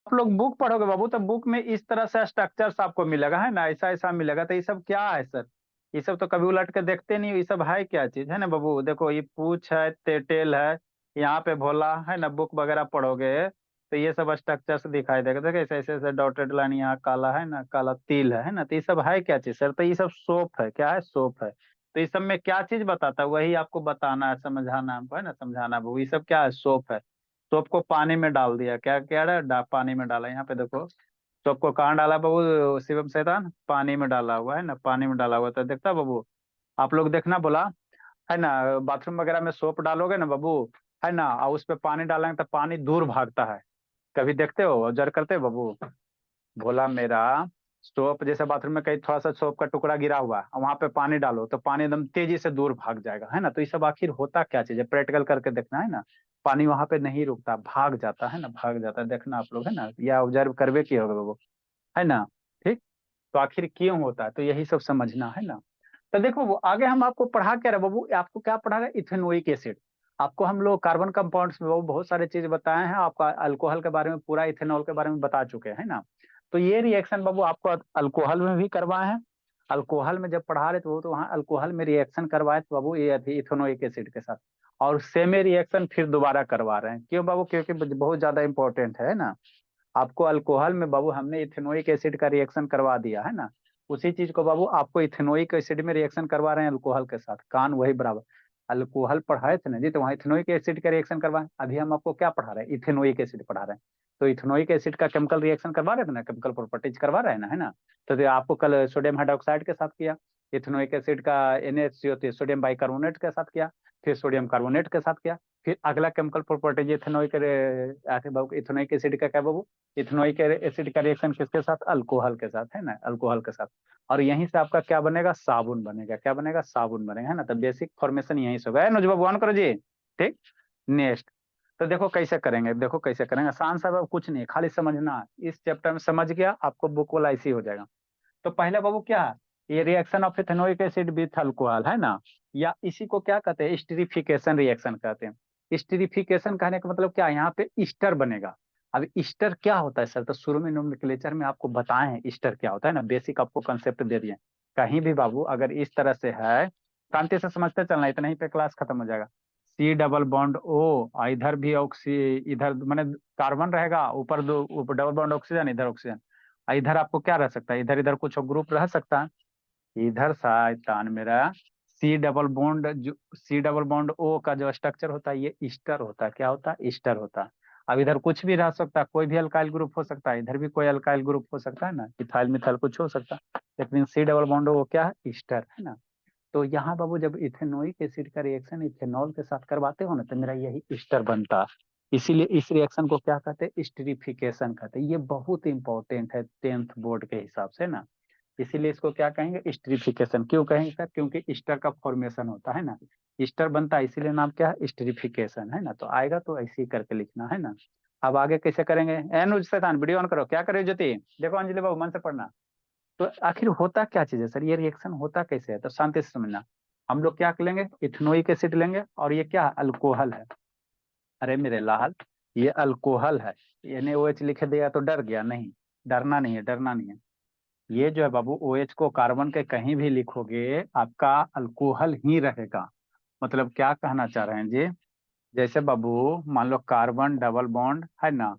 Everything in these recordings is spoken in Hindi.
आप लोग बुक पढ़ोगे बाबू तो बुक में इस तरह से स्ट्रक्चर्स आपको मिलेगा, है ना, ऐसा ऐसा मिलेगा। तो ये सब क्या है सर? ये सब तो कभी उलट के देखते नहीं हो, ये सब है क्या चीज, है ना बाबू? देखो ये पूछ है, टेल है, यहाँ पे भोला है ना। बुक वगैरह पढ़ोगे तो ये सब स्ट्रक्चर्स दिखाई देगा। देखो ऐसे ऐसे ऐसे डॉटेड लाइन, यहाँ काला है ना, काला तिल है ना। तो ये सब है क्या चीज सर? तो ये सब सोप है, क्या है? सोप है। तो इस सब में क्या चीज बताता है वही आपको बताना है, समझाना है ना, समझाना है बाबू। ये सब क्या है? सोप है। सोप को पानी में डाल दिया, क्या क्या है, पानी में डाला। यहाँ पे देखो सोप को कहाँ डाला बाबू? शिवम शैतान पानी में डाला हुआ है ना, पानी में डाला हुआ। तो देखता बाबू, आप लोग देखना बोला, है ना। बाथरूम वगैरह में सोप डालोगे ना बाबू, है ना, और उस पे पानी डालेंगे तो पानी दूर भागता है। कभी देखते हो, ऑब्जर्व करते हो बाबू? भोला मेरा, सोप जैसे बाथरूम में कहीं थोड़ा सा सोप का टुकड़ा गिरा हुआ है, वहां पे पानी डालो तो पानी एकदम तेजी से दूर भाग जाएगा, है ना। तो ये सब आखिर होता क्या चीज है? प्रैक्टिकल करके देखना, है ना। पानी वहां पे नहीं रुकता, भाग जाता है ना, भाग जाता है। देखना आप लोग, है ना, या ऑब्जर्व करवे की होगा वो, है ना। ठीक। तो आखिर क्यों होता है, तो यही सब समझना है ना। तो देखो वो आगे हम आपको पढ़ा क्या रहे बाबू, आपको क्या पढ़ा रहे? Ethanoic acid. आपको हम लोग कार्बन कंपाउंड्स में बाबू बहुत सारे चीज बताए हैं, आपका अल्कोहल के बारे में, पूरा इथेनॉल के बारे में बता चुके हैं ना। तो ये रिएक्शन बाबू आपको अल्कोहल में भी करवाए हैं। अल्कोहल में जब पढ़ा रहे थे वो, तो वहाँ अल्कोहल में रिएक्शन करवाए थे बाबू, ये थी इथेनोइक एसिड के साथ। और सेम रिएक्शन फिर दोबारा करवा रहे हैं, क्यों बाबू? क्योंकि बहुत ज्यादा इंपॉर्टेंट है ना। आपको अल्कोहल में बाबू हमने इथेनोइक एसिड का रिएक्शन करवा दिया, है ना। उसी चीज को बाबू आपको इथेनोइक एसिड में रिएक्शन करवा रहे हैं अल्कोहल के साथ, कान वही बराबर। अल्कोहल पढ़ाए थे ना जी, तो वहाँ इथेनोइक एसिड का रिएक्शन करवाए। अभी हम आपको क्या पढ़ा रहे हैं? इथेनोइक एसिड पढ़ा रहे हैं। तो इथेनोइक एसिड का केमिकल रिएक्शन करवा रहे थे ना, केमिकल प्रॉपर्टीज करवा रहे हैं ना, है ना। तो आपको कल सोडियम हाइड्रोक्साइड के साथ किया, इथेनोइक एसिड का NaHCO सोडियम बाइकार्बोनेट के साथ किया, फिर सोडियम कार्बोनेट के साथ किया। फिर अगला chemical properties ethanoic ethanoic acid का क्या बाबू? इथेनोइक एसिड का रिएक्शन किसके साथ? अल्कोहल के साथ, है ना, अल्कोहल के साथ। और यहीं से आपका क्या बनेगा? साबुन बनेगा। क्या बनेगा? साबुन बनेगा, है ना। तो बेसिक फॉर्मेशन यहीं से होगा, है नुजबाब, ऑन करो जी। ठीक। नेक्स्ट। तो देखो कैसे करेंगे, देखो कैसे करेंगे। आसान सा बाबू, कुछ नहीं, खाली समझना है। इस चैप्टर में समझ गया आपको, बुक वाला इसी हो जाएगा। तो पहले बाबू क्या है? ये reaction of ethanoic acid with alcohol, है ना। या इसी को क्या कहते हैं? स्टीरिफिकेशन रिएक्शन कहते हैं। स्टीरिफिकेशन कहने का मतलब क्या है? यहाँ पे ईस्टर बनेगा। अब ईस्टर क्या होता है सर? तो शुरू में नोमेनक्लेचर में आपको बताए हैं ईस्टर क्या होता है ना, बेसिक आपको कंसेप्ट दे दिए। कहीं भी बाबू अगर इस तरह से है, शांति से समझते चलना, इतना ही पे क्लास खत्म हो जाएगा। C डबल बॉन्ड O, इधर भी ऑक्सी, इधर मैंने कार्बन रहेगा, ऊपर दो, ऊपर डबल बॉन्ड ऑक्सीजन, इधर ऑक्सीजन। इधर आपको क्या रह सकता है? इधर इधर कुछ ग्रुप रह सकता है। इधर शैतान मेरा, सी डबल बॉन्ड O का जो स्ट्रक्चर होता है ये ईस्टर होता है। क्या होता है? ईस्टर होता है। अब इधर कुछ भी रह सकता है, कोई भी अल्काइल ग्रुप हो सकता है, इधर भी कोई अल्काइल ग्रुप हो सकता है ना, इथाइल मिथाइल कुछ हो सकता है। लेकिन सी डबल बॉन्ड O क्या है? ईस्टर, है ना। तो यहाँ बाबू जब इथेनोइक एसिड का रिएक्शन इथेनॉल के साथ करवाते हो ना, तो मेरा यही ईस्टर बनता है। इसीलिए इस रिएक्शन को क्या कहते हैं? स्टीरिफिकेशन कहते हैं। ये बहुत इंपॉर्टेंट है 10th बोर्ड के हिसाब से ना। इसीलिए इसको क्या कहेंगे? स्टीरिफिकेशन। क्यों कहेंगे सर? क्योंकि ईस्टर का फॉर्मेशन होता है ना, ईस्टर बनता है, इसीलिए नाम क्या है? स्टीरिफिकेशन, है ना। तो आएगा तो ऐसे ही करके लिखना, है ना। अब आगे कैसे करेंगे? एनुज शैतान वीडियो ऑन करो, क्या करे ज्योति? देखो अंजलि बाबू मन से पढ़ना। तो आखिर होता क्या चीज है सर? ये रिएक्शन होता कैसे है? तो शांति से समझना। हम लोग क्या लेंगे? इथेनोइक एसिड लेंगे, और ये क्या है? अल्कोहल है। अरे मेरे लाल, ये अल्कोहल है। NaOH लिखे दिया तो डर गया? नहीं, डरना नहीं है, डरना नहीं है। ये जो है बाबू, OH को कार्बन के कहीं भी लिखोगे आपका अल्कोहल ही रहेगा। मतलब क्या कहना चाह रहे हैं जी? जैसे बाबू मान लो कार्बन डबल बॉन्ड है ना,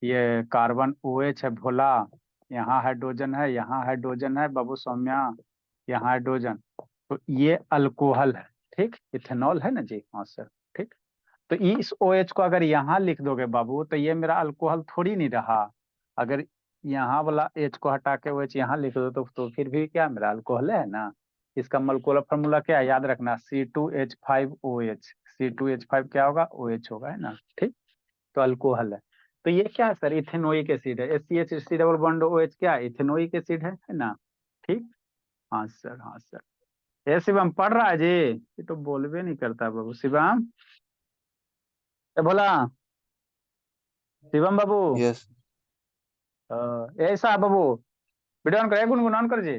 ये कार्बन OH है भोला, यहाँ हाइड्रोजन है, यहाँ हाइड्रोजन है बाबू सौम्या, यहाँ हाइड्रोजन। तो ये अल्कोहल है। ठीक, इथेनॉल है ना जी, हाँ सर। ठीक। तो इस OH को अगर यहाँ लिख दोगे बाबू, तो ये मेरा अल्कोहल थोड़ी नहीं रहा। अगर यहाँ वाला H को हटा के OH यहाँ लिख दो, तो फिर भी क्या मेरा अल्कोहल है ना। इसका मोलेकुलर फॉर्मूला क्या है? याद रखना, C2H5OH। C2H5 क्या होगा? OH होगा, है ना। ठीक। तो अल्कोहल है। तो ये क्या है सर? इथेनोइक एसिड है। SCH डबल बॉन्ड OH क्या है? इथेनोइक एसिड है ना। ठीक। हाँ सर, हाँ सर। ये शिवम पढ़ रहा है जी? ये तो बोलबे नहीं करता बाबू। शिवम, ए बोला, शिवम बाबू। यस। ऐसा बाबू, वीडियो ऑन कर, गुनगुन ऑन कर जी।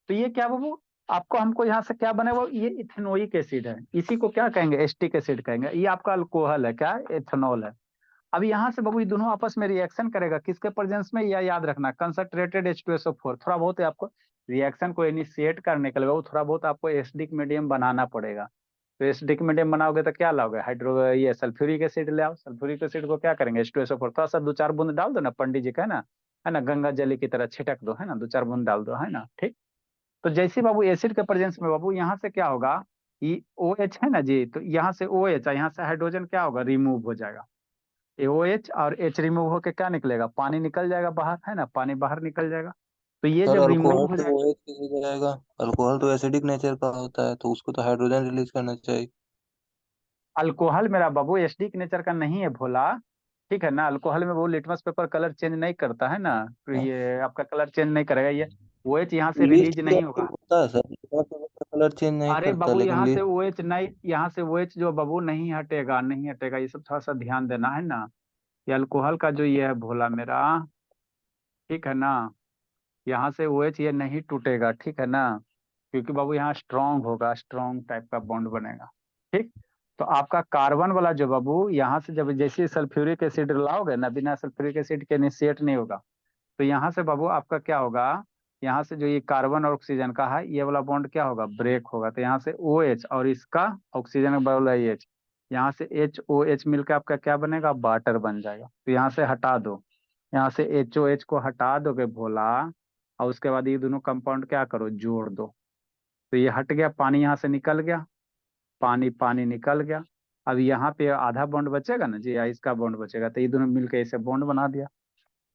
तो ये क्या बाबू? आपको हमको यहाँ से क्या बने? वो ये इथेनोइक एसिड है, इसी को क्या कहेंगे? एस्टिक एसिड कहेंगे। ये आपका अल्कोहल है, क्या है? एथेनॉल है। अब यहाँ से बाबू ये दोनों आपस में रिएक्शन करेगा किसके प्रेजेंस में, यह याद रखना, कंसंट्रेटेड H2SO4। थोड़ा बहुत आपको रिएक्शन को इनिशिएट करने के लिए वो थोड़ा बहुत आपको एसिडिक मीडियम बनाना पड़ेगा। तो एसिडिक मीडियम बनाओगे तो क्या लाओगे, हाइड्रो ये सल्फ्यूरिक एसिड ले आओ। सल्फ्यूरिक एसिड को क्या करेंगे, H2SO4 थोड़ा सा 2-4 बूंद डाल दो ना, पंडित जी का है ना गंगा जली की तरह छिटक दो, है ना 2-4 बूंद डाल दो, है ना ठीक। तो जैसे बाबू एसिड के प्रेजेंस में बाबू यहाँ से क्या होगा, ये OH है ना जी, तो यहाँ से OH और यहाँ से हाइड्रोजन क्या होगा, रिमूव हो जाएगा। OH और H रिमूव होके क्या निकलेगा, पानी निकल जाएगा बाहर, है ना पानी बाहर निकल जाएगा। तो ये सर जब अल्कोहल रिमूव हो तो जाएगा, OH कैसे जाएगा? अल्कोहल तो एसिडिक नेचर का होता है, तो उसको तो हाइड्रोजन रिलीज करना चाहिए। अल्कोहल मेरा बाबू एसिडिक नेचर का नहीं है भोला, ठीक है ना। अल्कोहल में वो लिटमस पेपर कलर चेंज नहीं करता है ना, तो हाँ? ये आपका कलर चेंज नहीं करेगा ये। OH यहाँ से लीस्ट रिलीज भी नहीं होगा। होता है सर, उसका कलर चेंज नहीं अरे करता, बाबू लेकिन यहाँ से लीस्ट। OH नहीं, यहाँ से OH जो बाबू नहीं हटेगा, नहीं हटेगा, ये सब थोड़ा सा ध्यान देना है ना। ये अल्कोहल का जो ये है भोला मेरा, ठीक है ना, यहाँ से OH ये नहीं टूटेगा, ठीक है ना, क्योंकि बाबू यहाँ स्ट्रांग होगा, स्ट्रांग टाइप का बॉन्ड बनेगा, ठीक। तो आपका कार्बन वाला जो बाबू यहाँ से जब जैसे सल्फ्यूरिक एसिड लाओगे ना, बिना सल्फ्यूरिक एसिड के इनिशिएट नहीं होगा। तो यहाँ से बाबू आपका क्या होगा, यहाँ से जो ये कार्बन और ऑक्सीजन का है ये वाला बॉन्ड क्या होगा, ब्रेक होगा। तो यहाँ से OH और इसका ऑक्सीजन वाला H, यहाँ से HOH मिलकर आपका क्या बनेगा, वाटर बन जाएगा। तो यहाँ से हटा दो, यहाँ से HOH को हटा दोगे भोला, और उसके बाद ये दोनों कंपाउंड क्या करो, जोड़ दो। तो ये हट गया, पानी यहाँ से निकल गया, पानी पानी निकल गया। अब यहाँ पे आधा बॉन्ड बचेगा ना जी, या इसका बॉन्ड बचेगा, तो ये दोनों मिलकर इसे बॉन्ड बना दिया।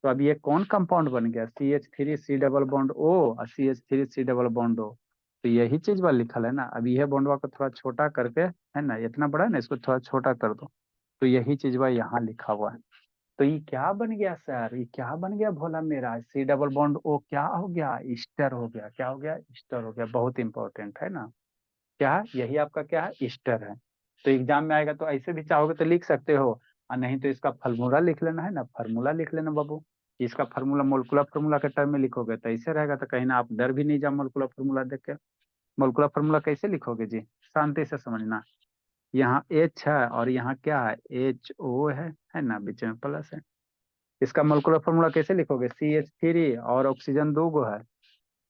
तो अब ये कौन कंपाउंड बन गया, CH3C डबल बॉन्ड O और CH3C डबल बॉन्ड O। तो यही चीज बा लिखल है ना। अब यह बॉन्डवा को थोड़ा छोटा करके, है ना इतना बड़ा है ना, इसको थोड़ा छोटा कर दो। तो यही चीज बा यहाँ लिखा हुआ है। तो ये क्या बन गया सर, ये क्या बन गया भोला मेरा, C डबल बॉन्ड O क्या हो गया, ईस्टर हो गया। क्या हो गया, ईस्टर हो गया। बहुत इंपॉर्टेंट है ना, क्या है यही आपका क्या है, ईस्टर है। तो एग्जाम में आएगा तो ऐसे भी चाहोगे तो लिख सकते हो, और नहीं तो इसका फार्मूला लिख लेना, है ना फार्मूला लिख लेना बाबू। इसका फार्मूला मोलकुलर फार्मूला के टर्म में लिखोगे तो ऐसे रहेगा, तो कहीं ना आप डर भी नहीं जाओ मोलकुलर फार्मूला देख के। मोलकुलर फार्मूला कैसे लिखोगे जी, शांति से समझना। यहाँ H है और यहाँ क्या है, HO है ना बीच में प्लस है। इसका मोलकुलर फार्मूला कैसे लिखोगे, CH3 और ऑक्सीजन 2 गो है,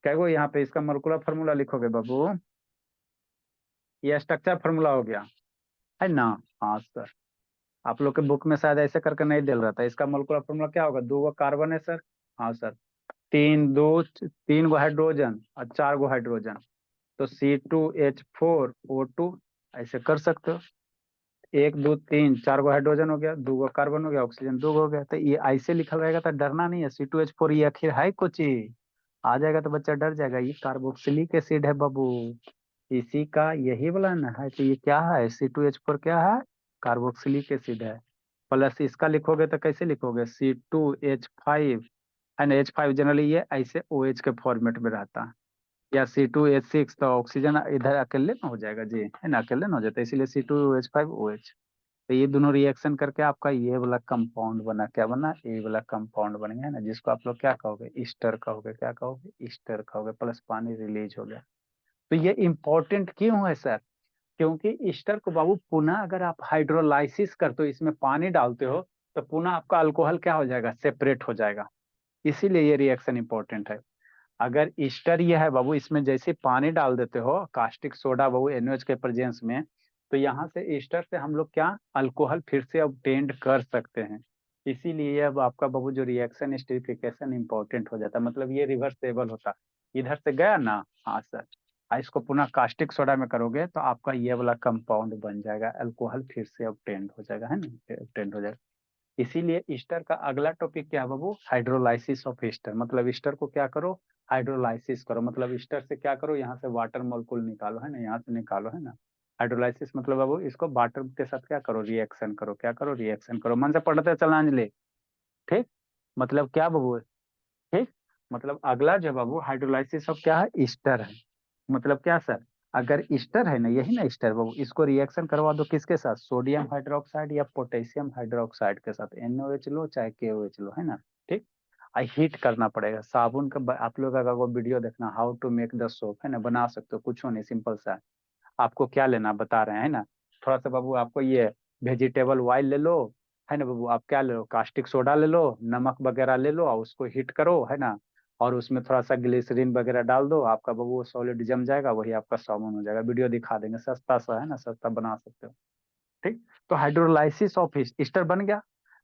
क्या गो यहाँ पे इसका मोलकुलर फार्मूला लिखोगे बाबू। ये स्ट्रक्चर फार्मूला हो गया, है ना। हाँ सर, आप लोग के बुक में शायद ऐसे करके नहीं दिल रहा था। इसका मोलकुलर फॉर्मूला क्या होगा, 2 गो कार्बन है सर, हाँ सर, 3 गो हाइड्रोजन और 4 गो हाइड्रोजन, तो C2H4O2, ऐसे कर सकते हो। 1 2 3 4 गो हाइड्रोजन हो गया, 2 गो कार्बन हो गया, ऑक्सीजन 2 गो हो गया। तो ये ऐसे लिखा रहेगा तो डरना नहीं है। C2H4 ये आखिर है कुछ ही, आ जाएगा तो बच्चा डर जाएगा। ये कार्बोक्सिलिक एसिड है बाबू, इसी का यही वाला ना है। तो ये क्या है, C2H4 क्या है, कार्बोक्सिलिक एसिड है। प्लस इसका लिखोगे तो कैसे लिखोगे, C2H5, है ना। H5 जनरली ये ऐसे OH के फॉर्मेट में रहता है, या C2H6, तो ऑक्सीजन इधर अकेले ना हो जाएगा जी, है ना अकेले ना हो जाता है, इसीलिए C2H5OH। तो ये दोनों रिएक्शन करके आपका ये वाला कंपाउंड बना, क्या बना, ये वाला कंपाउंड बन गया ना, जिसको आप लोग क्या कहोगे, ईस्टर कहोगे। क्या कहोगे, ईस्टर कहोगे। प्लस पानी रिलीज हो गया। तो ये इंपॉर्टेंट क्यों है सर, क्योंकि ईस्टर को बाबू पुनः अगर आप हाइड्रोलाइसिस करते हो, इसमें पानी डालते हो, तो पुनः आपका अल्कोहल क्या हो जाएगा, सेपरेट हो जाएगा। इसीलिए ये रिएक्शन इंपॉर्टेंट है। अगर ईस्टर ये है बाबू, इसमें जैसे पानी डाल देते हो कास्टिक सोडा बाबू NaOH के प्रेजेंस में, तो यहाँ से ईस्टर से हम लोग क्या अल्कोहल फिर से ऑब्टेंड कर सकते हैं। इसीलिए अब आपका बाबू जो रिएक्शन स्टेरिफिकेशन इंपॉर्टेंट हो जाता है, मतलब ये रिवर्सेबल होता है। इधर से गया ना, हाँ सर, इसको पुनः कास्टिक सोडा में करोगे तो आपका ये वाला कंपाउंड बन जाएगा, अल्कोहल फिर से ऑब्टेंड हो जाएगा, है ना ऑब्टेंड हो जाएगा। इसीलिए ईस्टर का अगला टॉपिक क्या है बाबू, हाइड्रोलाइसिस ऑफ ईस्टर। मतलब ईस्टर को क्या करो, हाइड्रोलाइसिस करो। मतलब ईस्टर से क्या करो, यहाँ से वाटर मॉलिक्यूल निकालो, है ना यहाँ से निकालो, है ना। हाइड्रोलाइसिस मतलब बाबू इसको वाटर के साथ क्या करो, रिएक्शन करो। क्या करो, रिएक्शन करो। मन से पढ़ते चलना अंजलि, ठीक। मतलब क्या बाबू, ठीक। मतलब अगला जो बाबू हाइड्रोलाइसिस ऑफ क्या है, ईस्टर है। मतलब क्या सर, अगर ईस्टर है ना, यही ना ईस्टर बाबू, इसको रिएक्शन करवा दो किसके साथ, सोडियम हाइड्रोक्साइड या पोटेशियम हाइड्रोक्साइड के साथ, NaOH लो चाहे KOH लो, है ना ठीक। हीट करना पड़ेगा। साबुन का आप लोग अगर वो वीडियो देखना, how to make the soap, है ना बना सकते हो, कुछ नहीं, सिंपल सा है। आपको क्या लेना बता रहे हैं, है ना। थोड़ा सा बाबू आपको ये वेजिटेबल ऑयल ले लो, है ना बाबू, आप क्या ले लो, कास्टिक सोडा ले लो, नमक वगैरह ले लो और उसको हीट करो, है ना, और उसमें थोड़ा सा ग्लिसरीन वगैरह डाल दो, आपका बाबू सॉलिड जम जाएगा, वही आपका साबुन हो जाएगा। वीडियो दिखा देंगे, सस्ता सा है ना, सस्ता बना सकते हो। ठीक। तो हाइड्रोलाइसिस ऑफ ईस्टर बन गया।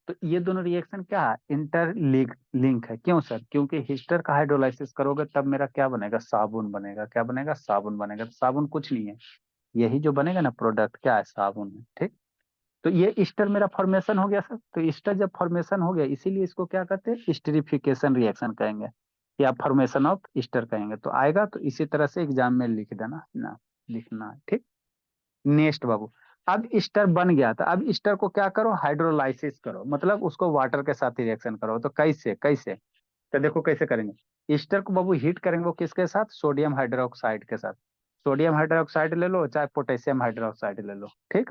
तो ये दोनों रिएक्शन क्या है, इंटर लिंक है। क्यों सर? क्योंकि ईस्टर का हाइड्रोलाइसिस करोगे तब मेरा क्या बनेगा, साबुन बनेगा। क्या बनेगा? साबुन बनेगा। तो साबुन कुछ नहीं है, यही जो बनेगा ना प्रोडक्ट, क्या है, साबुन है। ठीक। तो ये ईस्टर मेरा फॉर्मेशन हो गया सर। तो ईस्टर जब फॉर्मेशन हो गया, इसीलिए इसको क्या कहते हैं, ईस्टरिफिकेशन रिएक्शन कहेंगे, या फॉर्मेशन ऑफ ईस्टर कहेंगे। तो आएगा तो इसी तरह से एग्जाम में लिख देना ना, लिखना है। ठीक। नेक्स्ट बाबू, अब ईस्टर बन गया था, अब ईस्टर को क्या करो, हाइड्रोलाइसिस करो, मतलब उसको वाटर के साथ ही रिएक्शन करो। तो कैसे कैसे? तो देखो कैसे करेंगे। ईस्टर को बाबू हीट करेंगे, वो किसके साथ, सोडियम हाइड्रोक्साइड के साथ। सोडियम हाइड्रोक्साइड ले लो, चाहे पोटेशियम हाइड्रोक्साइड ले लो। ठीक।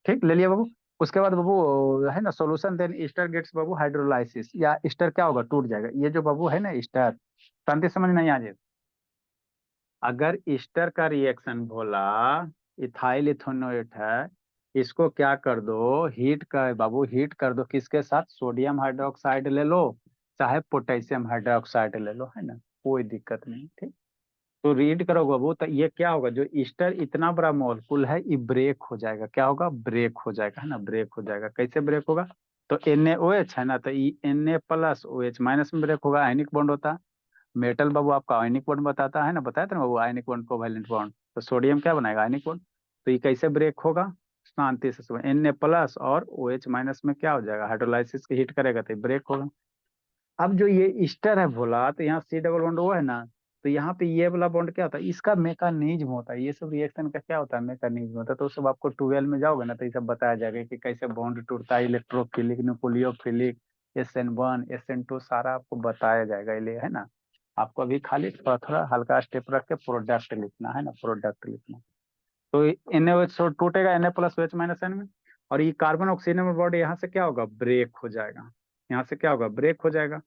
ठीक, ले लिया बाबू। उसके बाद बाबू है ना सॉल्यूशन, देन ईस्टर गेट्स बाबू हाइड्रोलाइसिस, या ईस्टर क्या होगा, टूट जाएगा। ये जो बाबू है ना ईस्टर, शांति समझ नहीं आ जाए। अगर ईस्टर का रिएक्शन बोला, इथाइल इथेनोएट है, इसको क्या कर दो, हीट कर बाबू, हीट कर दो किसके साथ, सोडियम हाइड्रोक्साइड ले लो, चाहे पोटेशियम हाइड्रोक्साइड ले लो, है ना, कोई दिक्कत नहीं। ठीक। तो रीड करो बाबू, तो ये क्या होगा, जो ईस्टर इतना बड़ा मॉलिक्यूल है, ये ब्रेक हो जाएगा। क्या होगा, ब्रेक हो जाएगा, है ना, ब्रेक हो जाएगा। कैसे ब्रेक होगा? तो NaOH है ना, तो Na प्लस OH माइनस में ब्रेक होगा, आयनिक बॉन्ड होता है। मेटल बाबू आपका आयनिक बॉन्ड बताता है ना, बताया था ना बाबू, आयनिक बॉन्ड कोवैलेंट बॉन्ड। तो सोडियम क्या बनाएगा, आयनिक बॉन्ड। तो ये कैसे ब्रेक होगा, शांति से सुनो, Na प्लस और OH माइनस में क्या हो जाएगा, हाइड्रोलाइसिस की हीट करेगा तो ब्रेक होगा। अब जो ये ईस्टर है बोला, तो यहाँ C डबल बॉन्ड वो है ना, तो यहाँ पे ये वाला बॉन्ड क्या होता है, इसका मैकेनिज्म होता है। ये सब रिएक्शन का क्या होता है, मैकेनिज्म होता है। तो सब आपको 12 में जाओगे ना, तो ये सब बताया जाएगा कि कैसे बॉन्ड टूटता है, इलेक्ट्रोफिलिक, न्यूक्लियोफिलिक, SN1 SN2, सारा आपको बताया जाएगा। ये है ना, आपको अभी खाली थोड़ा थोड़ा हल्का स्टेप रख के प्रोडक्ट लिखना है ना, प्रोडक्ट लिखना। तो NaOH टूटेगा, Na plus OH minus N में, और ये कार्बन ऑक्सीजन बॉन्ड यहाँ से क्या होगा, ब्रेक हो जाएगा। यहाँ से क्या होगा, ब्रेक हो जाएगा।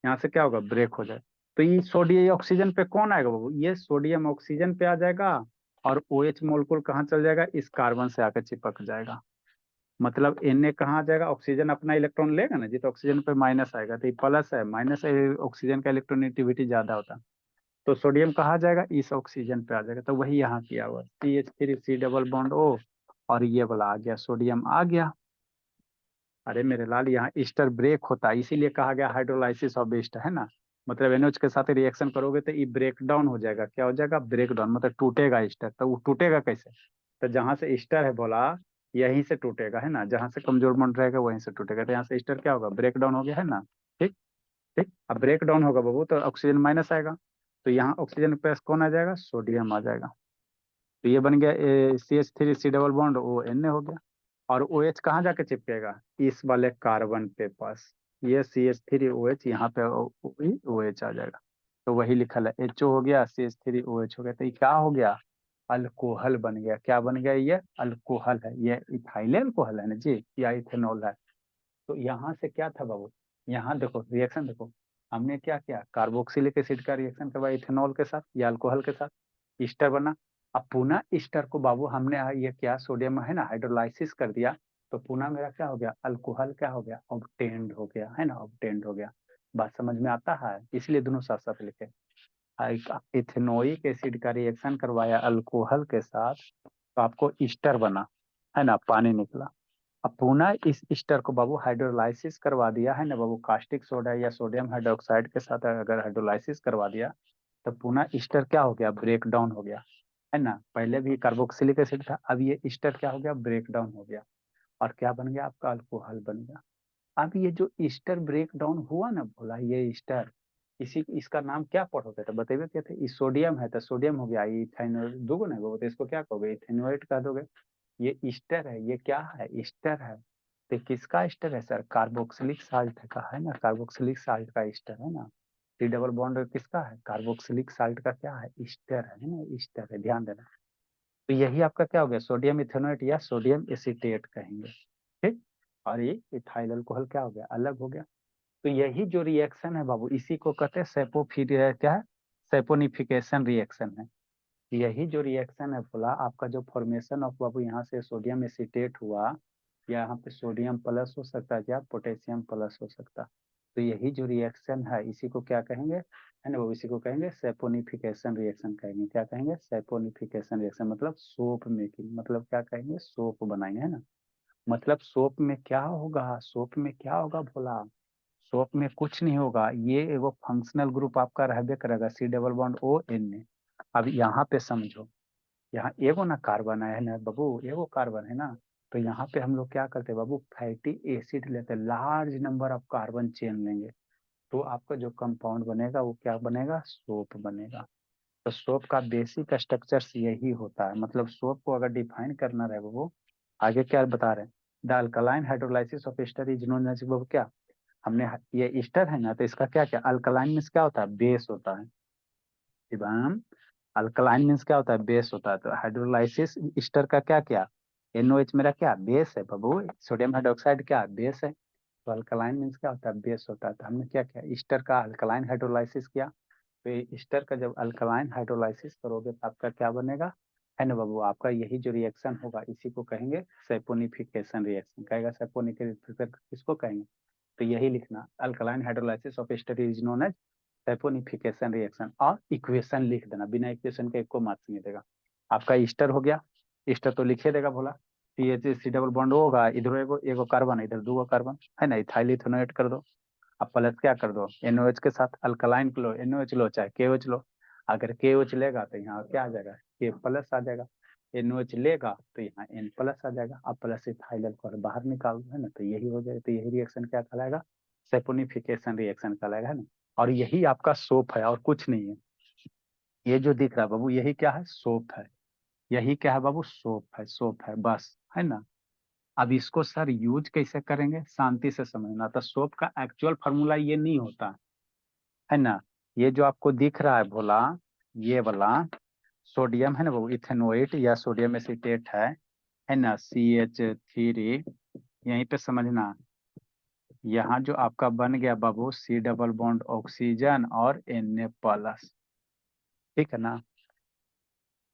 यहाँ से क्या होगा, ब्रेक हो जाए। तो ये सोडियम ऑक्सीजन पे कौन आएगा बाबू, ये सोडियम ऑक्सीजन पे आ जाएगा, और OH मोलकुल कहाँ चल जाएगा, इस कार्बन से आकर चिपक जाएगा। मतलब Na कहाँ आ जाएगा, ऑक्सीजन अपना इलेक्ट्रॉन लेगा ना जी, तो ऑक्सीजन पे माइनस आएगा, तो ये प्लस है, माइनस है, ऑक्सीजन का इलेक्ट्रोनेगेटिविटी ज्यादा होता है। तो सोडियम कहाँ आ जाएगा, इस ऑक्सीजन पे आ जाएगा। तो वही यहाँ किया हुआ, CH3 डबल बॉन्ड O, और ये वाला आ गया, सोडियम आ गया। अरे मेरे लाल, यहाँ ईस्टर ब्रेक होता है, इसीलिए कहा गया हाइड्रोलाइसिस ऑफ ईस्टर, है ना। मतलब NH के साथ रिएक्शन करोगे तो ये ब्रेक डाउन हो जाएगा। क्या हो जाएगा, ब्रेक डाउन, मतलब टूटेगा ईस्टर। तो वो टूटेगा कैसे? तो जहां से ईस्टर है बोला, यहीं से टूटेगा, है ना, जहां से कमजोर बॉन्ड रहेगा वहीं से टूटेगा। तो यहाँ से ईस्टर क्या होगा, ब्रेक डाउन हो गया, है ना। ठीक। ठीक, अब ब्रेक डाउन होगा बाबू, तो ऑक्सीजन माइनस आएगा, तो यहाँ ऑक्सीजन पे कौन आ जाएगा, सोडियम आ जाएगा। तो ये बन गया CH3 C double bond Na हो गया। और OH कहाँ जाके चिपकेगा, इस वाले कार्बन पे पास। ये CH3OH, यहाँ पे OH आ जाएगा। तो वही लिखल है, HO हो गया, CH3OH हो गया। तो ये क्या हो गया, अल्कोहल बन गया। क्या बन गया, ये अल्कोहल है। ये इथाइल अल्कोहल है ना जी, या इथेनॉल है। तो यहाँ से क्या था बाबू, यहाँ देखो रिएक्शन देखो, हमने क्या किया, कार्बोक्सिलिक एसिड का रिएक्शन करवाया इथेनॉल के साथ या अल्कोहल के साथ, ईस्टर बना। अब पुनः ईस्टर को बाबू हमने ये किया, सोडियम है ना, हाइड्रोलाइसिस कर दिया। तो पुनः मेरा क्या हो गया, अल्कोहल क्या हो गया, ऑब्टेन्ड हो गया, है ना, ऑब्टेन्ड हो गया। बात समझ में आता है, इसलिए दोनों साथ साथ लिखे। इथेनोइक एसिड का रिएक्शन करवाया अल्कोहल के साथ, तो आपको ईस्टर बना, है ना, पानी निकला। अब पुनः इस ईस्टर को बाबू हाइड्रोलाइसिस करवा दिया, है ना बाबू, कास्टिक सोडा या सोडियम हाइड्रोक्साइड के साथ अगर हाइड्रोलाइसिस करवा दिया, तो पुनः ईस्टर क्या हो गया, ब्रेक डाउन हो गया, है ना। पहले भी कार्बोक्सिलिक एसिड था, अब ये ईस्टर क्या हो गया, ब्रेक डाउन हो गया, और क्या बन गया, आपका अल्कोहल बन गया। अब ये जो ईस्टर ब्रेक डाउन हुआ ना बोला, ये ईस्टर, इसी इसका नाम क्या पढ़ोगे, तो बतेबे क्या थे, ये सोडियम है तो सोडियम हो गया, ये इथेनॉल दो ना वो, तो इसको क्या कहोगे, इथेनोएट कह दोगे। ये ईस्टर है, ये क्या है, ईस्टर है। तो किसका ईस्टर है सर, कार्बोक्सिलिक साल्ट का, है ना, कार्बोक्सिलिक साल्ट का ईस्टर है ना। टी डबल बॉन्ड किसका है, कार्बोक्सिलिक साल्ट का क्या है, ईस्टर है ना, ईस्टर है, ध्यान देना। तो यही आपका क्या हो गया, सोडियम इथेनोएट या सोडियम एसीटेट कहेंगे। ठीक। और ये इथाइल अल्कोहल क्या हो गया, अलग हो गया। तो यही जो रिएक्शन है बाबू, इसी को कहते हैं सेपो, फिर क्या है, सेपोनिफिकेशन रिएक्शन है। यही जो रिएक्शन है बोला, आपका जो फॉर्मेशन ऑफ बाबू यहाँ से सोडियम एसीटेट हुआ, या यहाँ पे सोडियम प्लस हो सकता है या पोटेशियम प्लस हो सकता है। तो यही जो रिएक्शन है इसी को क्या कहेंगे, है ना, वो इसी को कहेंगे सैपोनिफिकेशन रिएक्शन कहेंगे। क्या कहेंगे, सैपोनिफिकेशन रिएक्शन, मतलब सोप मेकिंग, मतलब क्या कहेंगे, सोप बनाएंगे, है ना। मतलब सोप में क्या होगा, सोप में क्या होगा भोला, सोप में कुछ नहीं होगा, ये एगो फंक्शनल ग्रुप आपका रहबे करेगा, C double bond O N A. अब यहाँ पे समझो, यहाँ एगो ना कार्बन है ना बाबू, एगो कार्बन है ना। तो यहाँ पे हम लोग क्या करते हैं बाबू, फैटी एसिड लेते हैं, large number of carbon chain लेंगे, तो आपका जो कंपाउंड बनेगा वो क्या बनेगा, सोप बनेगा। तो सोप का बेसिक स्ट्रक्चर यही होता है। मतलब सोप को अगर डिफाइन करना रहे वो आगे क्या बता रहे हैं, the alkaline hydrolysis of ester is known as, वो क्या, हमने ये ईस्टर है ना, तो इसका क्या क्या अल्कलाइन मीन्स क्या होता है, बेस होता है। शिवाम, अल्कलाइन मीन्स क्या होता है, बेस होता है। तो हाइड्रोलाइसिस ईस्टर का क्या क्या, NOH मेरा क्या बेस है बाबू, सोडियम हाइड्रोक्साइड क्या बेस है। तो अल्कलाइन मीन्स क्या होता है, बेस होता है। तो हमने क्या किया, ईस्टर का अल्कलाइन हाइड्रोलाइसिस किया। तो ईस्टर का जब अल्कलाइन हाइड्रोलाइसिस करोगे तो आपका क्या बनेगा, है ना बाबू, आपका यही जो रिएक्शन होगा इसी को कहेंगे सैपोनिफिकेशन रिएक्शन। कहेगा सैपोनिफिकेशन किसको कहेंगे, तो यही लिखना, alkaline hydrolysis of ester is known as saponification reaction, और इक्वेशन लिख देना, बिना इक्वेशन के एक को मार्क्स नहीं देगा। आपका ईस्टर हो गया, ईस्टर तो लिखे देगा भोला, CH डबल बॉन्ड होगा, इधर एगो एगो कार्बन, इधर दो कार्बन, है ना, इथाइल इथेनोएट कर दो। अब प्लस क्या कर दो, NOH के साथ अल्कलाइन लो, NOH लो चाहे KOH लो। अगर KOH लेगा तो यहाँ क्या आ जाएगा, K प्लस आ जाएगा। NOH लेगा तो यहाँ N प्लस आ जाएगा। अब प्लस इथाइल अल्कोहल बाहर निकाल दो, है ना, तो यही हो जाएगा। तो यही रिएक्शन क्या कहलाएगा, सैपोनिफिकेशन रिएक्शन कहलाएगा, है ना। और यही आपका सोप है और कुछ नहीं है। ये जो दिख रहा है बाबू यही क्या है, सोप है। यही क्या है बाबू, सोप है, सोप है बस, है ना। अब इसको सर यूज कैसे करेंगे, शांति से समझना। तो सोप का एक्चुअल फार्मूला ये नहीं होता, है ना। ये जो आपको दिख रहा है भोला, ये वाला सोडियम है ना वो इथेनोएट या सोडियम एसीटेट है ना, CH3, यहीं पे समझना। यहाँ जो आपका बन गया बाबू C डबल बॉन्ड ऑक्सीजन और Na प्लस, ठीक है ना।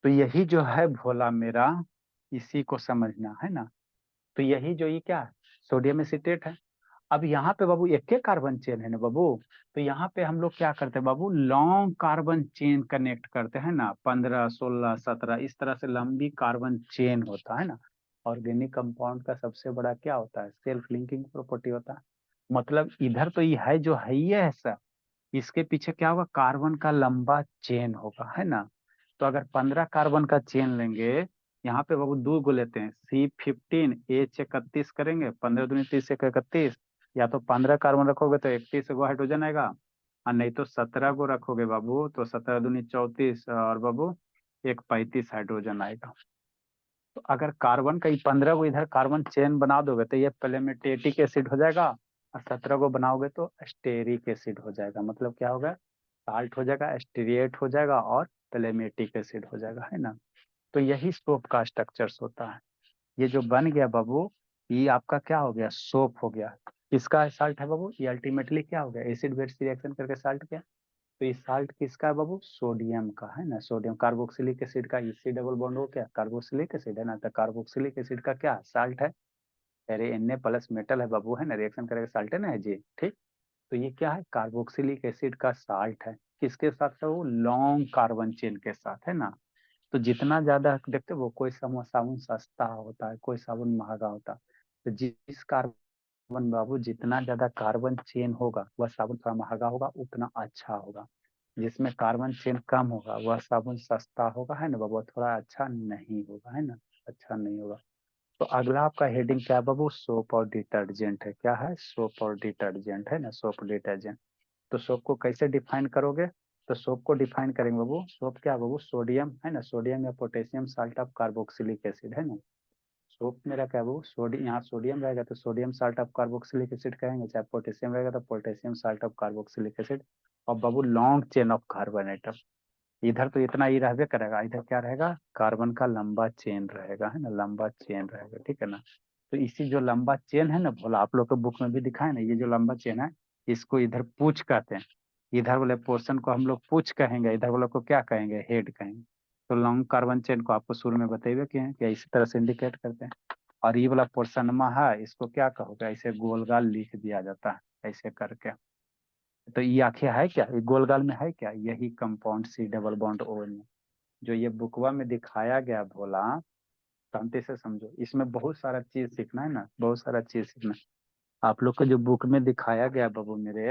तो यही जो है भोला मेरा, इसी को समझना, है ना। तो यही जो ये क्या है, सोडियम एसीटेट है। अब यहाँ पे बाबू एक के कार्बन चेन है ना बाबू, तो यहाँ पे हम लोग क्या करते हैं बाबू, लॉन्ग कार्बन चेन कनेक्ट करते हैं ना, 15 16 17 इस तरह से लंबी कार्बन चेन होता है ना। ऑर्गेनिक कंपाउंड का सबसे बड़ा क्या होता है, सेल्फ लिंकिंग प्रॉपर्टी होता है। मतलब इधर तो ये है जो है, ये है सर, इसके पीछे क्या होगा, कार्बन का लंबा चेन होगा, है ना। तो अगर 15 कार्बन का चेन लेंगे, यहाँ पे बाबू दो गो लेते हैं, C15H31 करेंगे, 15 दूनी 30 एक 31, या तो 15 कार्बन रखोगे तो 31 गो हाइड्रोजन आएगा, और नहीं तो 17 गो रखोगे बाबू तो 17 दूनी 34 और बाबू एक 35 हाइड्रोजन आएगा। तो अगर कार्बन का 15 गो इधर कार्बन चेन बना दोगे तो ये प्लेमेटेटिक एसिड हो जाएगा, और 17 को बनाओगे तो स्टेरिक एसिड हो जाएगा। मतलब क्या होगा, साल्ट हो जाएगा, स्टीरिएट हो जाएगा और प्लेमेटिक एसिड हो जाएगा, है ना। तो यही सोप का स्ट्रक्चर्स होता है। ये जो बन गया बाबू, ये आपका क्या हो गया, सोप हो गया। किसका साल्ट है बाबू, ये अल्टीमेटली क्या हो गया, एसिड बेस रिएक्शन करके साल्ट क्या। तो ये साल्ट किसका है बाबू, सोडियम का, है ना। सोडियम कार्बोक्सिलिक एसिड का, इसी डबल बॉन्ड हो क्या, कार्बोक्सिलिक एसिड है ना, तो कार्बोक्सिलिक एसिड का क्या साल्ट है, अरे Na प्लस मेटल है बाबू, है ना, रिएक्शन करेगा साल्ट है ना जी, ठीक। तो ये क्या है, कार्बोक्सिलिक एसिड का साल्ट है, किसके साथ है वो, लॉन्ग कार्बन चेन के साथ, है ना। तो जितना ज्यादा देखते हो, वो कोई साबुन सस्ता होता है, कोई साबुन महंगा होता है। तो जिस कार्बन बाबू जितना ज्यादा कार्बन चेन होगा वह साबुन थोड़ा महंगा होगा, उतना अच्छा होगा। जिसमें कार्बन चेन कम होगा वह साबुन सस्ता होगा, है ना बाबू, थोड़ा अच्छा नहीं होगा, है ना, अच्छा नहीं होगा। तो अगला आपका हेडिंग क्या है बाबू, सोप और डिटर्जेंट है। क्या है, सोप और डिटर्जेंट, है ना, सोप डिटर्जेंट। तो सोप को कैसे डिफाइन करोगे, तो सोप को डिफाइन करेंगे बाबू, सोप क्या बाबू, सोडियम, है ना, सोडियम या potassium salt of carboxylic acid, है ना। सोप मेरा क्या है वो, सोडियम, यहाँ सोडियम रहेगा तो sodium salt of carboxylic acid कहेंगे, चाहे पोटेशियम रहेगा तो potassium salt of carboxylic acid. और बाबू long chain of carbon atom, इधर तो इतना ही रहबे करेगा, इधर क्या रहेगा, कार्बन का लंबा चेन रहेगा, है ना, लंबा चेन रहेगा, ठीक है ना। तो इसी जो लंबा चेन है ना भोला, आप लोग के बुक में भी दिखा है ना, ये जो लंबा चेन है इसको इधर पूछ कहते हैं। इधर वाले पोर्शन को हम लोग पूछ कहेंगे, इधर वाले को क्या कहेंगे, हेड कहेंगे। तो लॉन्ग कार्बन चेन को आपको शुरू में बताइए कि क्या इसी तरह से इंडिकेट करते हैं। और ये वाला पोर्शनमा है, इसको क्या कहोगे, ऐसे गोलगाल लिख दिया जाता है ऐसे करके। तो ये आखिर है क्या, ये गोलगाल में है क्या, यही compound C double bond O में जो ये बुकवा में दिखाया गया भोला। शांति से समझो, इसमें बहुत सारा चीज सीखना है ना, बहुत सारा चीज सीखना है। आप लोग को जो बुक में दिखाया गया बाबू मेरे,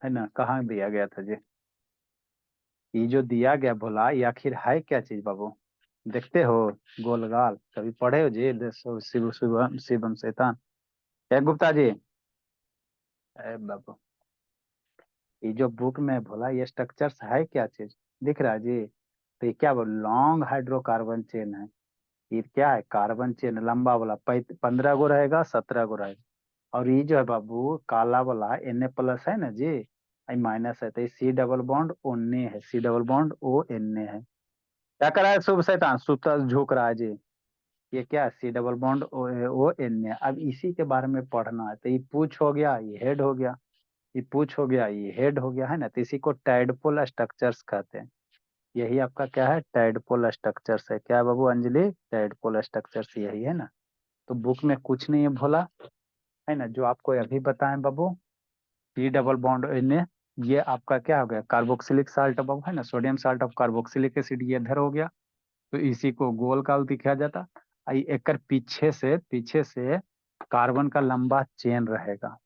है ना, कहाँ दिया गया था जी, ये जो दिया गया भोला, ये आखिर है क्या चीज बाबू, देखते हो। गोलगाल कभी पढ़े हो जी, शिव शिवम शिवम शैतान, क्या गुप्ता जी। अरे बाबू, ये जो बुक में भोला ये स्ट्रक्चर्स है क्या चीज, दिख रहा है जी। तो ये क्या बोल, लॉन्ग हाइड्रोकार्बन चेन है। ये क्या है, कार्बन चेन लंबा वाला, 15 गो रहेगा, 17 गो रहेगा। और ये जो है बाबू काला वाला Na+ है ना जी, आई माइनस है, तो ये सी डबल बॉन्ड ओ ने है, C double bond O N A है। क्या कर रहा है शुभ शैतान, सुता झुक रहा है जी। ये क्या है, C double bond O N A. अब इसी के बारे में पढ़ना है, तो ये पूछ हो गया, ये हेड हो गया, ये पूछ हो गया, ये हेड हो गया, है ना। तो इसी को टाइडपोल स्ट्रक्चर्स कहते हैं। यही आपका क्या है, टाइडपोल स्ट्रक्चर्स है। क्या है बाबू अंजलि, टाइडपोल स्ट्रक्चर्स यही है ना। तो बुक में कुछ नहीं है भोला, है ना, जो आपको अभी बताएं बाबू। सी डबल बॉन्ड ने, ये आपका क्या हो गया, कार्बोक्सिलिक साल्ट बाबू, है ना, sodium salt of carboxylic acid, ये इधर हो गया। तो इसी को गोल काल दिखाया जाता। एक पीछे से कार्बन का लंबा चेन रहेगा।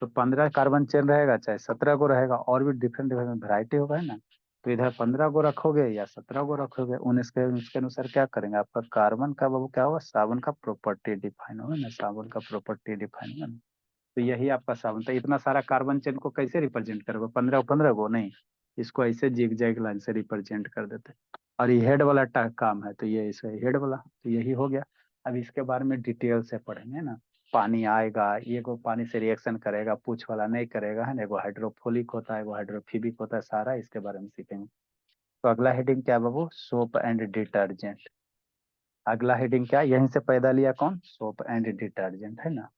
तो 15 कार्बन चेन रहेगा, चाहे 17 गो रहेगा, और भी डिफरेंट डिफरेंट वैरायटी होगा, है ना। तो इधर 15 गो रखोगे या 17 गो रखोगे, उन इसके उसके अनुसार क्या करेंगे, आपका कार्बन का बाबू क्या होगा, साबुन का प्रॉपर्टी डिफाइन होगा ना, साबुन का प्रॉपर्टी डिफाइन होगा ना। तो यही आपका साबुन। तो इतना सारा कार्बन चेन को कैसे रिप्रेजेंट करोगे, 15 15 गो नहीं, इसको ऐसे जिग जैग लाइन से रिप्रेजेंट कर देते। और ये हेड वाला काम है, तो ये इसे हेड वाला, तो यही हो गया। अब इसके बारे में डिटेल से पढ़ेंगे ना। पानी आएगा, ये को पानी से रिएक्शन करेगा, पूछ वाला नहीं करेगा, है ना। एगो हाइड्रोफोलिक होता है, एगो हाइड्रोफिबिक होता है, सारा इसके बारे में सीखेंगे। तो अगला हेडिंग क्या है बाबू, सोप एंड डिटर्जेंट। अगला हेडिंग क्या है, यहीं से पैदा लिया कौन, सोप एंड डिटर्जेंट, है ना।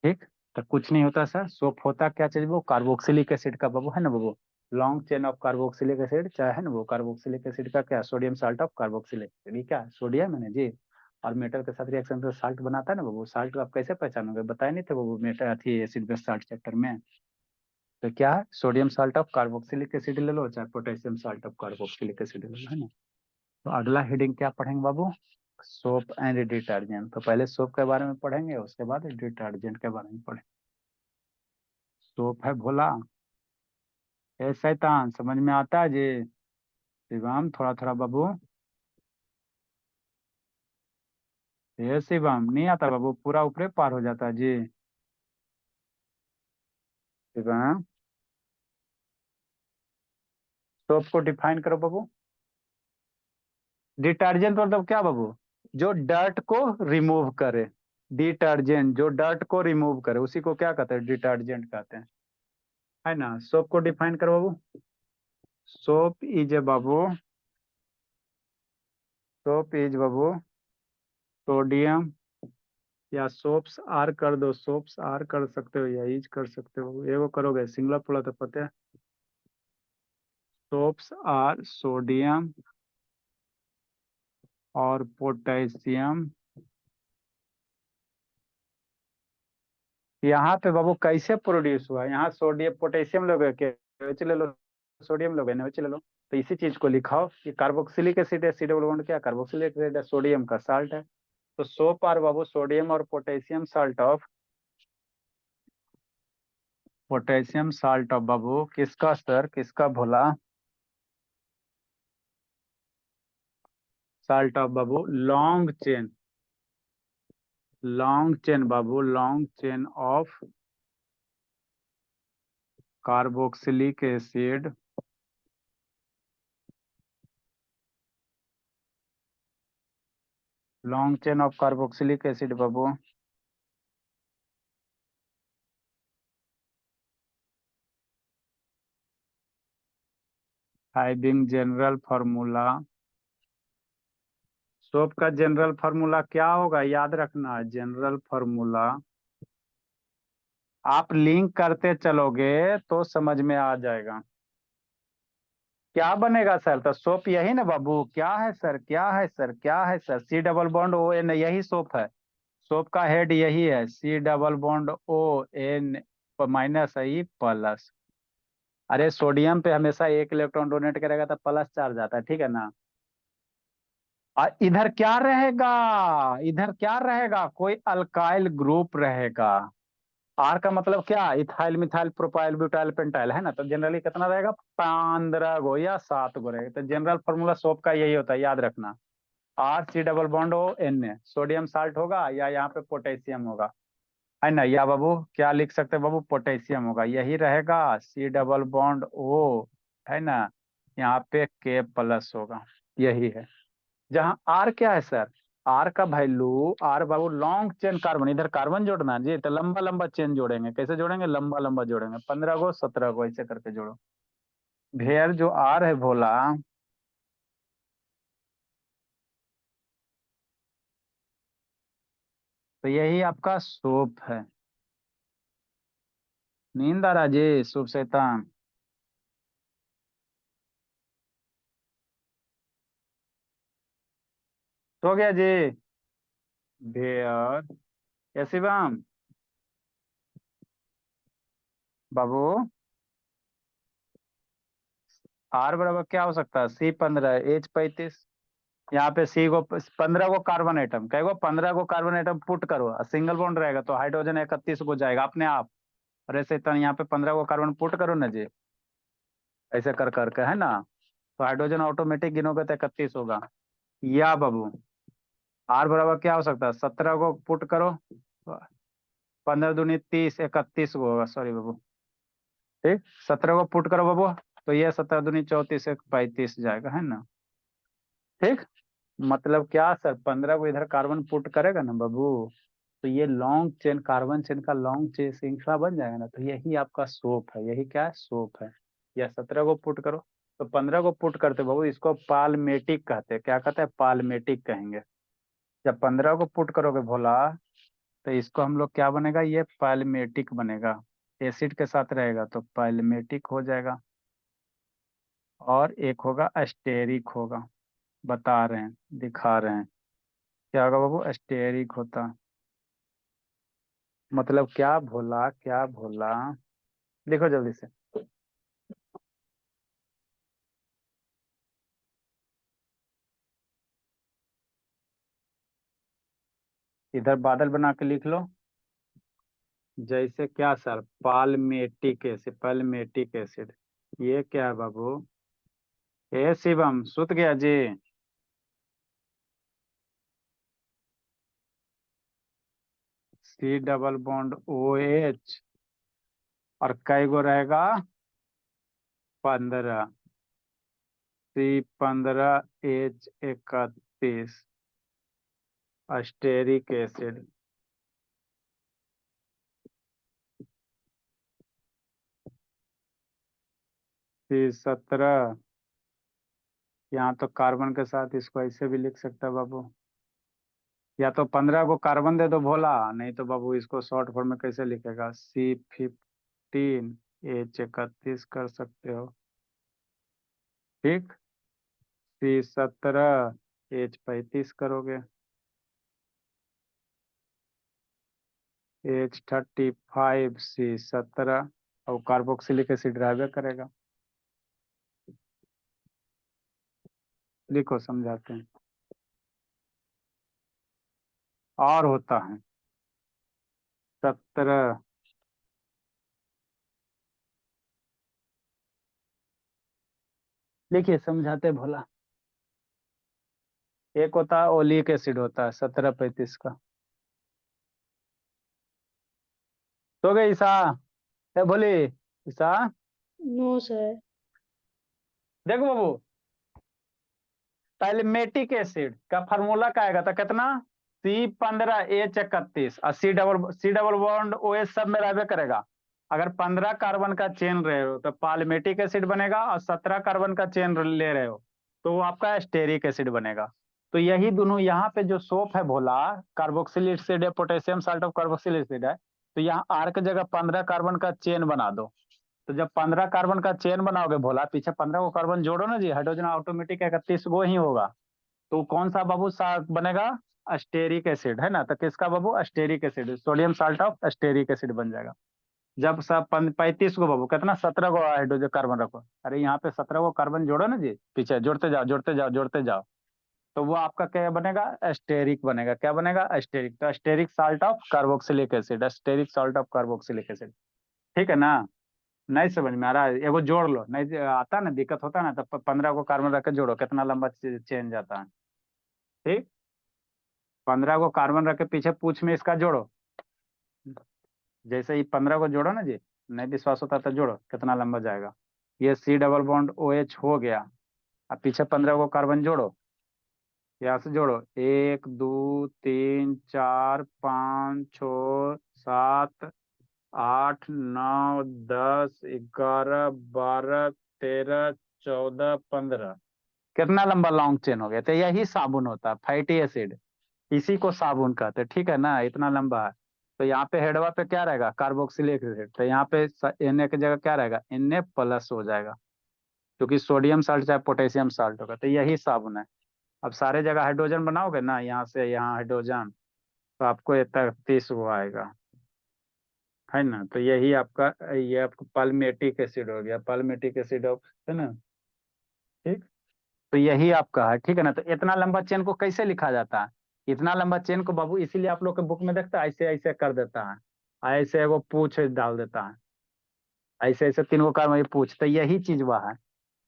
ठीक। तो कुछ नहीं होता सर, सोप होता क्या चीज, वो कार्बोक्सिलिक एसिड का बाबू, है ना बाबू। Long chain of carboxylic acid, चाहे है ना वो कार्बोक्सिलिक एसिड का क्या, sodium salt of carboxylic acid, ये क्या सोडियम है ना जी। और मेटल के साथ रिएक्शन तो साल्ट बनाता है ना बाबू। साल्ट आप कैसे पहचानोगे, बताए नहीं थे बाबू मेटल अथी एसिड बेस साल्ट चैप्टर में। तो क्या है, sodium salt of carboxylic acid ले लो, चाहे potassium salt of carboxylic acid ले लो, है ना। तो अगला हेडिंग क्या पढ़ेंगे बाबू, सोप एंड डिटर्जेंट। तो पहले सोप के बारे में पढ़ेंगे, उसके बाद डिटर्जेंट के बारे में पढ़ेंगे। सोप है भोला, ए शैतान, समझ में आता है जी। शिवम थोड़ा थोड़ा बाबू, ये शिवम नहीं आता बाबू, पूरा ऊपरे पार हो जाता है जी। शिवम, सोप को डिफाइन करो बाबू। डिटर्जेंट मतलब क्या बाबू, जो डर्ट को रिमूव करे। डिटर्जेंट जो डर्ट को रिमूव करे, उसी को क्या कहते हैं, डिटर्जेंट कहते हैं, है ना। सोप को डिफाइन करो बाबू। सोप इज ए बाबू, सोप इज बाबू सोडियम, या सोप्स आर कर दो, सोप्स आर कर सकते हो या इज कर सकते हो, ये वो करोगे सिंगुलर थोड़ा तो पता है। सोप्स आर सोडियम और पोटेशियम। यहाँ पे बाबू कैसे प्रोड्यूस हुआ, यहाँ सोडियम पोटेशियम लोगे के OH ले लो, सोडियम लोगे NaOH ले लो। तो इसी चीज को लिखाओ कि कार्बोक्सिलिक एसिड है, सी डबल बॉन्ड क्या, कार्बोक्सिलिक एसिड है, सोडियम का साल्ट है। तो सोप आर बाबू सोडियम और potassium salt of, potassium salt of बाबू किसका सर, किसका भोला, साल्ट ऑफ बाबू लॉन्ग चेन, लॉन्ग चेन बाबू, long chain of carboxylic acid, long chain of carboxylic acid बाबू, हैविंग जनरल फार्मूला। सोप का जनरल फार्मूला क्या होगा, याद रखना, जनरल फार्मूला। आप लिंक करते चलोगे तो समझ में आ जाएगा। क्या बनेगा सर? तो सोप यही ना बाबू, क्या है सर, क्या है सर, क्या है sir? C double bond O N, यही सोप है। सोप का हेड यही है, C double bond O N minus I plus. अरे सोडियम पे हमेशा एक इलेक्ट्रॉन डोनेट करेगा तो प्लस चार्ज आता है, ठीक है ना? और इधर क्या रहेगा? इधर क्या रहेगा? कोई अल्काइल ग्रुप रहेगा। आर का मतलब क्या? Ethyl methyl propyl butyl pentyl, है ना? तो जनरली कितना रहेगा? 15 गो या 7 गो रहेगा। तो जनरल फॉर्मूला सोप का यही होता है, याद रखना। R C double bond O N A, sodium salt होगा या यहाँ पे पोटेशियम होगा, है ना? या बाबू क्या लिख सकते हैं बाबू? पोटेशियम होगा, यही रहेगा। सी डबल बॉन्ड ओ, है ना? यहाँ पे के प्लस होगा, यही है। जहाँ आर क्या है सर? आर का वैल्यू, आर बाबू लॉन्ग चेन कार्बन, इधर कार्बन जोड़ना जी, तो लंबा लंबा चेन जोड़ेंगे। कैसे जोड़ेंगे? लंबा लंबा जोड़ेंगे, 15 गो 17 गो ऐसे करके जोड़ो। भेयर जो आर है भोला, तो यही आपका सोप है। नींद आ रहा जी? शुभ शैतान। तो गया जी? भेयर, या शिवम बाबू, आर बराबर क्या हो सकता है? C15H35। यहाँ पे सी को 15 को कार्बन एटम, कहेगो 15 को कार्बन एटम पुट करो, सिंगल बॉन्ड रहेगा तो हाइड्रोजन 31 को जाएगा अपने आप। और ऐसे तो यहाँ पे 15 को कार्बन पुट करो ना जी, ऐसे कर करके, है ना? तो हाइड्रोजन ऑटोमेटिक गिनोगे तो 31 होगा। या बाबू आर बराबर क्या हो सकता है? 17 को पुट करो, 15 दूनी 30, 31 को होगा, सॉरी बाबू। ठीक, 17 को पुट करो बाबू, तो ये 17 दूनी 34, 35 जाएगा, है ना? ठीक। मतलब क्या सर, 15 को इधर कार्बन पुट करेगा ना बाबू, तो ये लॉन्ग चेन, कार्बन चेन का लॉन्ग चेन श्रृंखला बन जाएगा ना, तो यही आपका सोप है। यही क्या है? सोप है। या 17 को पुट करो, तो 15 को पुट करते बाबू, इसको पालमेटिक कहते हैं। क्या कहते हैं? पालमेटिक कहेंगे। जब 15 को पुट करोगे भोला, तो इसको हम लोग क्या बनेगा? ये पालमेटिक बनेगा। एसिड के साथ रहेगा तो पालमेटिक हो जाएगा। और एक होगा एस्टेरिक होगा। बता रहे हैं, दिखा रहे हैं। क्या होगा बाबू? एस्टेरिक होता। मतलब क्या भोला, क्या भोला? लिखो जल्दी से। इधर बादल बना के लिख लो। जैसे क्या sir? Palmitic acid, palmitic acid. ये क्या है बाबू? ए शिवम सुत गया जी? C double bond O H, और कई गो रहेगा? 15। C15H31, अस्टेरिक acid. C17, यहाँ तो कार्बन के साथ इसको ऐसे भी लिख सकता है बाबू। या तो 15 को कार्बन दे दो भोला, नहीं तो बाबू इसको शॉर्ट फॉर्म में कैसे लिखेगा? C15H31 कर सकते हो। ठीक। C17H35 करोगे। H35C17, और कार्बोक्सिलिक एसिड ड्राइवर करेगा। लिखो, समझाते हैं। और होता है 17। लिखिए, समझाते हैं भोला। एक होता है ओलिक एसिड, होता है 1735 का। तो गए ईसा? ए बोली ईसा, नो सर। देखो बाबू, पैलिमेटिक एसिड का फार्मूला क्या आएगा? तो कितना? C15H31, और C double bond O H सब में रहबे करेगा। अगर 15 कार्बन का चेन रहे हो तो पालमेटिक एसिड बनेगा, और 17 कार्बन का चेन ले रहे हो तो वो आपका एस्टेरिक एसिड बनेगा। तो यही दोनों यहाँ पे जो सोप है भोला, कार्बोक्सिल एसिड है, potassium salt of carboxyl acid है, तो यहाँ आर की जगह 15 कार्बन का चेन बना दो। तो जब 15 कार्बन का चेन बनाओगे भोला, पीछे 15 को कार्बन जोड़ो ना जी, हाइड्रोजन ऑटोमेटिक 31 गो ही होगा। तो कौन सा बाबू सा बनेगा? अस्टेरिक एसिड, है ना। तो किसका बाबू? Stearic acid, sodium salt of stearic acid बन जाएगा। जब सब 35 को बाबू, कितना? 17 को हाइड्रोजन कार्बन रखो। अरे यहाँ पे 17 को कार्बन जोड़ो ना जी, पीछे जोड़ते जाओ जोड़ते जाओ जोड़ते जाओ। तो वो आपका क्या बनेगा? एस्टेरिक बनेगा। क्या बनेगा? एस्टेरिक। तो asterisk salt of carboxylic acid, asterisk salt of carboxylic acid. ठीक है ना? नहीं समझ में आ रहा है? एगो जोड़ लो, नहीं आता ना, दिक्कत होता ना, तब 15 को कार्बन रख के जोड़ो, कितना लंबा चेन जाता है। ठीक। 15 को कार्बन रख के पीछे पूछ में इसका जोड़ो। जैसे ही 15 को जोड़ो ना जी, नहीं विश्वास होता तो जोड़ो, कितना लंबा जाएगा। ये C double bond O H हो गया। अब पीछे 15 को कार्बन जोड़ो, यहाँ से जोड़ो, 1 2 3 4 5 6 7 8 9 10 11 12 13 14 15। कितना लंबा लॉन्ग चेन हो गया। तो यही साबुन होता है, फैटी एसिड। इसी को साबुन कहते हैं। ठीक है ना? इतना लंबा है। तो यहाँ पे हेडवा पे क्या रहेगा? Carboxylic acid. तो यहाँ पे Na की जगह क्या रहेगा? Na प्लस हो जाएगा, क्योंकि सोडियम साल्ट चाहे पोटेशियम साल्ट होगा। तो यही साबुन है। अब सारे जगह हाइड्रोजन बनाओगे ना, यहाँ से यहाँ हाइड्रोजन, तो आपको ये 30 वो आएगा, है ना। तो यही आपका, ये आपका पाल्मेटिक एसिड हो गया, पाल्मेटिक एसिड ऑफ, है ना। ठीक। तो यही आपका है। ठीक है ना? तो इतना लंबा चेन को कैसे लिखा जाता है? इतना लंबा चेन को बाबू इसीलिए आप लोग के बुक में देखता है, ऐसे ऐसे कर देता है, ऐसे एगो पूछ डाल देता है, ऐसे ऐसे तीन गो कार्बन ये पूछ। तो यही चीज वह है।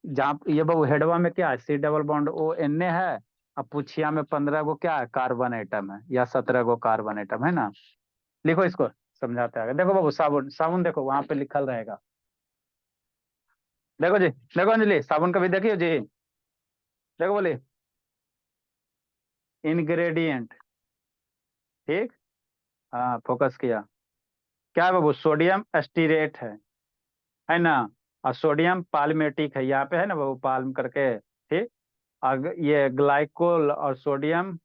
जहाँ ये बाबू हेडवा में क्या है? C double bond O N A है। अब पूछिया में 15 गो क्या है? कार्बन एटम है, या 17 गो कार्बन एटम, है ना। लिखो इसको, समझाते आगे। देखो बाबू, साबुन, साबुन देखो वहां पे लिखल रहेगा। देखो जी, देखो अंजलि, साबुन कभी देखियो जी। देखो बोले, इंग्रेडिएंट। ठीक। हाँ, फोकस किया। क्या है बाबू? सोडियम एस्टीरेट है ना। और सोडियम पाल्मेटिक है, यहाँ पे है ना बाबू, पाल्म करके। ठीक। ये ग्लाइकोल और सोडियम,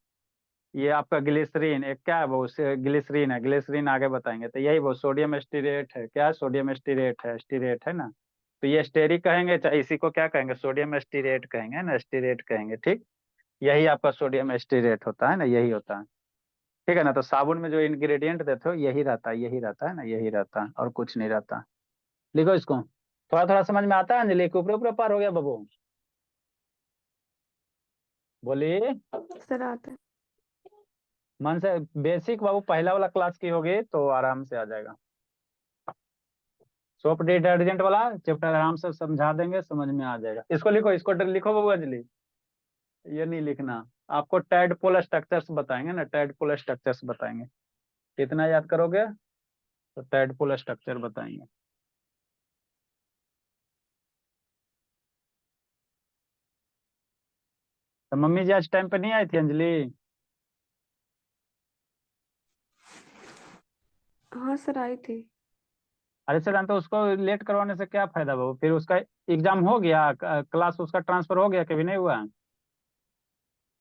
ये आपका ग्लिसरीन, एक क्या है वो? ग्लिसरीन है, ग्लिसरीन आगे बताएंगे। तो यही वो सोडियम एस्टीरेट है। क्या है? सोडियम एस्टीरेट है, एस्टीरेट, है ना। तो ये एस्टेरिक कहेंगे, चाहे इसी को क्या कहेंगे? सोडियम एस्टीरेट कहेंगे, है ना, एस्टीरेट कहेंगे। ठीक। यही आपका सोडियम एस्टीरेट होता है ना, यही होता है। ठीक है ना? तो साबुन में जो इंग्रेडिएंट देते हो यही रहता है, यही रहता है ना, यही रहता है, और कुछ नहीं रहता। लिखो इसको। थोड़ा थोड़ा समझ में आता है अंजलि? के ऊपर ऊपर पार हो गया बाबू? बोलिए। सर आता है। मन से बेसिक बाबू, पहला वाला क्लास की होगी तो आराम से आ जाएगा। सोप डिटर्जेंट वाला चैप्टर आराम से समझा देंगे, समझ में आ जाएगा। इसको लिखो, इसको लिखो बाबू अंजलि। ये नहीं लिखना। आपको टैडपोल स्ट्रक्चर्स बताएंगे ना, टैडपोल स्ट्रक्चर्स बताएंगे। कितना याद करोगे? तो टैडपोल स्ट्रक्चर बताएंगे। तो मम्मी जी आज टाइम पे नहीं आई थी अंजलि? हाँ सर आई थी। अरे सर, तो उसको लेट करवाने से क्या फायदा बाबू? फिर उसका एग्जाम हो गया, क्लास उसका ट्रांसफर हो गया, कभी नहीं हुआ?